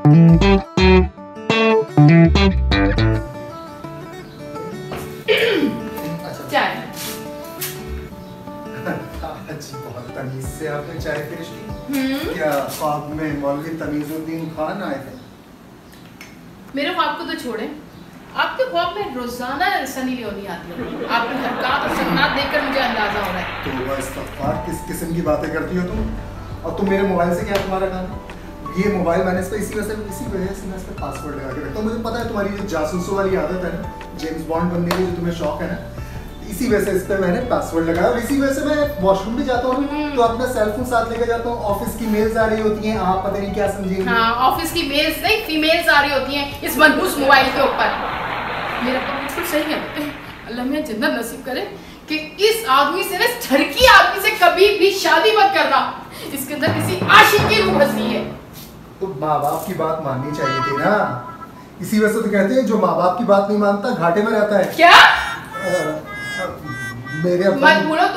चाय। बहुत तमीज से आपने चाय पेश की। क्या ख्वाब में मौलवी तमीजुद्दीन खान आए थे? मेरे ख्वाब को तो छोड़े, आपके ख्वाब में रोजाना सनी लियोनी आती है। आपकी हरकत और सन्नाट देखकर मुझे अंदाजा हो रहा है। तो इस्तग़फ़ार, किस किस्म की बातें करती हो तुम? और तुम मेरे मोबाइल से क्या तुम्हारा काम? ये मोबाइल मैंने इस पर इसी वजह से मैं इस पर पासवर्ड लगा के रखता हूँ। मुझे पता है तुम्हारी जो जासूसों वाली आदत है ना, जेम्स बॉन्ड बनने की जो तुम्हें शौक है ना, इसी वजह से इस पर मैंने पासवर्ड लगाया। और इसी वजह से मैं वॉशरूम भी जाता हूँ तो अपना सेलफोन साथ लेकर जाता हूँ। ऑफिस की मेल्स आ रही होती हैं, आप पता नहीं क्या समझेंगे। हाँ, ऑफिस की मेल्स नहीं, फीमेल्स आ रही होती हैं इस मनहूस मोबाइल के ऊपर। मेरा तो बिल्कुल सही है। अल्लाह मियां जन्नत नसीब करे कि इस आदमी से, इस ठरकी आदमी से कभी भी शादी मत करना। इसके अंदर किसी आशिक की रूह बसी है। तो माँ बाप की बात माननी चाहिए थी ना। इसी वजह से तो कहते हैं जो माँ बाप की बात नहीं मानता घाटे में रहता है। क्या? मेरे मत बोलो।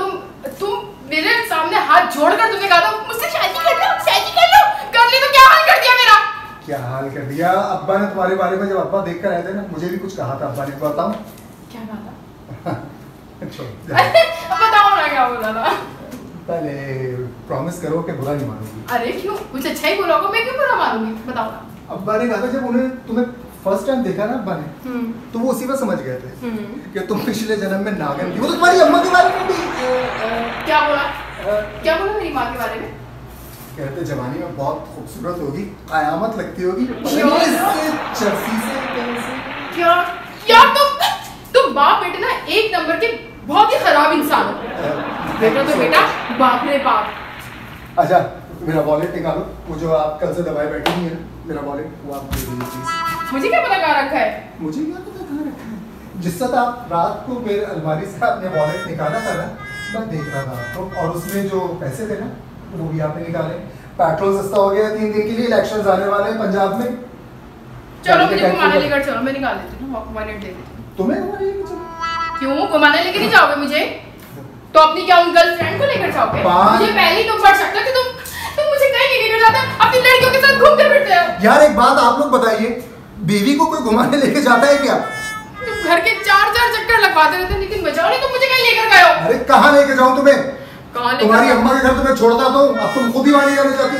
तुम मेरे सामने हाथ जोड़कर तुमने कहा था मुझसे शादी कर लो, शादी कर लो। कर ली तो क्या हाल कर दिया मेरा? क्या हाल कर दिया? अब्बा ने तुम्हारे बारे में, जब अब्बा देख कर आए थे ना, मुझे भी कुछ कहा था अब्बा ने। बताऊं क्या कहा था? बताओ ना क्या बोला था। पहले प्रॉमिस करो कि बुरा नहीं मानोगी। अरे क्यों? कुछ अच्छा ही बोला होगा, मैं क्यों बुरा मानूंगी? बताओ। अब्बा ने कहा था जब उन्हें तुम्हें फर्स्ट टाइम देखा ना अब्बा ने, तो वो उसी पर समझ गए थे कि तुम पिछले जन्म में नागिन थी। वो तो तुम्हारी अम्मा के बारे में भी क्या बोला? क्या बोला मेरी माँ के बारे में? कहते जवानी में बहुत खूबसूरत होगी, कयामत लगती होगी। क्या यार, तुम बाप बेटे ना एक नंबर के बहुत ही खराब इंसान हो। बेटा तो बेटा, बाप रे बाप। अच्छा मेरा वॉलेट निकालो, वो जो आप कल से दबाए बैठी हुई है ना, मेरा वॉलेट वो आप दे दीजिए प्लीज। मुझे क्या पता कहाँ रखा है? मुझे क्या पता कहाँ रखा है? जिस वक्त आप रात को मेरे अलमारी से अपने वॉलेट निकाला था ना, मैं देख रहा था आपको, और उसमें जो पैसे थे ना वो भी आपने निकाले। पेट्रोल सस्ता हो गया 3 दिन के लिए, इलेक्शंस आने वाले हैं पंजाब में। चलो मुझे घुमाने लेकर चलो, मैं निकाल लेती हूँ, वॉलेट दे देती हूँ। तुम्हें घुमाने लेकर चलो? क्यों घुमाने लेकर नहीं जाओगे मुझे? तो अपनी क्या उन गर्लफ्रेंड को लेकर जाओगे? मुझे पहले ही तुम पढ़ सकते हो कि तुम मुझे कहीं नहीं लेकर जाते, अपनी लड़कियों के साथ घूमते फिरते हो। यार एक बात आप लोग बताइए, बीवी को कोई घुमाने लेके जाता है क्या? तुम घर के 4 चक्कर लगवाते रहते हो, लेकिन बचाओ नहीं, तुम मुझे कहीं लेकर गए हो। अरे कहाँ लेके जाऊँ तुम्हें? तुम्हारी अम्मा के घर तुम्हें छोड़ता तो अब तुम खुद ही वहाँ जाने जाती।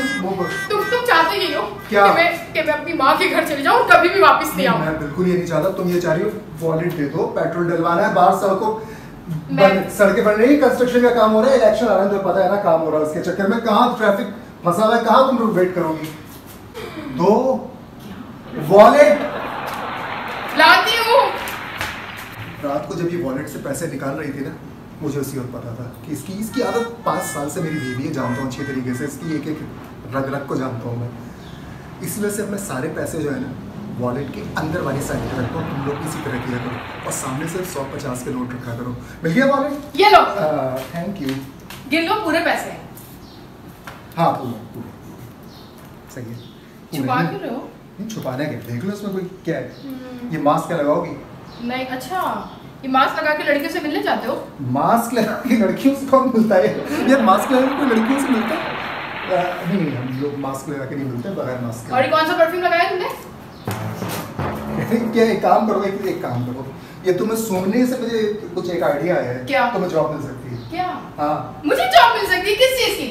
तुम चाहते ही हो क्या? कि मैं अपनी माँ के घर चले जाऊँ, कभी भी वापस नहीं आऊँ। मैं बिल्कुल ये नहीं चाहता। तुम ये चाह रही हो वॉलेट दे दो, पेट्रोल डलवाना है, बाहर सड़कें बन रही, कंस्ट्रक्शन का काम हो रहा है, इलेक्शन आ रहा है, तो पता है ना काम हो रहा है, उसके चक्कर में कहाँ ट्रैफिक फंसा हुआ है, कहाँ तुम वेट करोगी? दो वॉलेट लाती हूँ। रात को जब ये वॉलेट से पैसे निकाल रही थी ना, मुझे उसी वक्त पता था कि इसकी आदत 5 साल से मेरी बीवी है, जानता हूँ अच्छी तरीके से, इसकी एक एक रग रग को जानता हूँ मैं। इस वजह से अपने सारे पैसे जो है ना वॉलेट के अंदर वाली साइड पे रखता हूँ। तुम लोग इसी तरह किया करो और सामने से 150 के नोट रखा करो। मिल गया वॉलेट? ये लो। Thank you. गिन लो पूरे पैसे। हाँ पूरे सही है। छुपा क्यों रहे हो? नहीं छुपाना क्या, देख लो इसमें कोई क्या है। ये मास्क क्या लगाओगी? नहीं। अच्छा ये मास्क लगा के लड़कियों से मिलने जाते हो? मास्क लगा के लड़कियों से कौन मिलता है यार? मास्क लगा के कोई लड़कियों से मिलता है? नहीं हम लोग मास्क लगा के नहीं मिलते, बगैर मास्क के। और ये कौन सा परफ्यूम लगाया तुमने? क्या एक काम करो, एक काम करो, ये तुम्हें सुनने से मुझे कुछ एक आइडिया आया है। क्या? तुम्हें जॉब मिल सकती है। क्या? हाँ मुझे जॉब मिल सकती है? किस चीज की?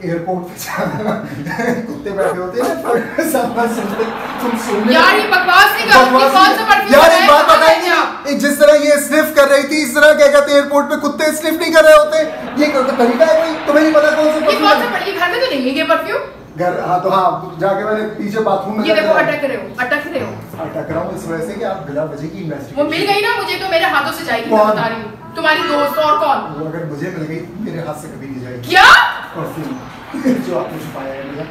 एयरपोर्ट पे जाना, कुत्ते बैठे होते हैं ना, सब सुनते, तुम सुनने। यार ये बकवास नहीं कर, कौन सा परफ्यूम? यार एक बात बताएंगे, जिस तरह ये स्निफ कर रही थी, इस तरह क्या कहते हैं एयरपोर्ट पे कुत्ते स्निफ नहीं कर रहे होते? ये तरीका है कोई? तुम्हें नहीं पता कौन सा परफ्यूम? कौन सा पड़ी? घर में तो नहीं है ये परफ्यूम। घर हाँ तो हाँ जाके मैंने पीछे बाथरूम में। ये देखो अटक रहे हो। अटक रहा हूँ इस वजह से कि आप बिना वजह की इन्वेस्टिगेशन। वो मिल गई ना मुझे, तो मेरे हाथों से जाएगी। मैं बता रही हूँ, तुम्हारी दोस्त और कौन? वो अगर मुझे मिल गई मेरे हाथ से कभी नहीं जाएगी। क्या? परफ्यूम जो आपने छुपाया है मेरा।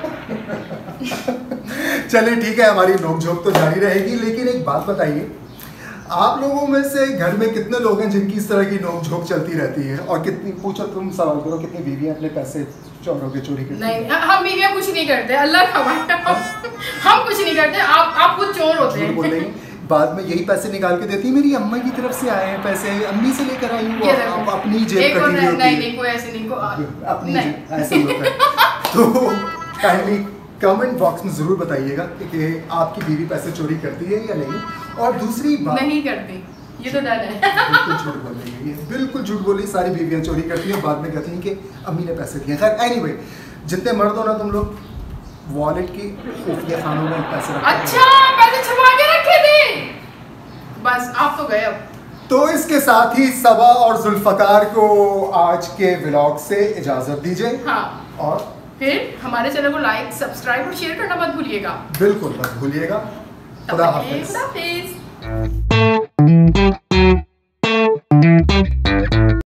चलिए ठीक है, हमारी नोकझोंक तो जारी रहेगी, लेकिन एक बात बताइए, आप लोगों में से घर में कितने लोग हैं जिनकी इस तरह की नोकझोंक चलती रहती है? और कितनी, पूछो तुम सवाल करो, कितनी बीवियां अपने पैसे चोरों के चोरी करती हैं? नहीं हम बीवियां कुछ नहीं करते, अल्लाह खबर। हम कुछ नहीं करते, आप खुद चोर होते हैं। बोल रही बाद में यही पैसे निकाल के देती, मेरी अम्मा की तरफ से आए हैं पैसे, अम्मी से लेकर आई हूँ, आप अपनी जेब कटी हुई होती है। नहीं कोई ऐसे नहीं, अपनी जेब ऐसे होता है। तो काइंडली कमेंट बॉक्स में जरूर बताइएगा कि आपकी बीवी पैसे चोरी करती है या नहीं। और दूसरी बात, नहीं करती, ये तो डर है। बिल्कुल झूठ बोल रही है, ये बिल्कुल झूठ बोली। सारी बीवियां चोरी करती हैं, बाद में कहती हैं कि अम्मी ने पैसे दिए। खैर एनीवे, जितने मर्द हो ना तुम लोग, वॉलेट की खुफिया खानों में पैसे रखते हैं। अच्छा, पैसे छुपा के रखे थे। बस आप तो गए अब। तो इसके साथ ही सबा और जुल्फकार को आज के व्लॉग से इजाजत दीजिए। हाँ, और फिर हमारे चैनल को लाइक, सब्सक्राइब और शेयर करना मत भूलिएगा। बिल्कुल मत भूलिएगा। खुदा हाफिज। खुदा हाफिज।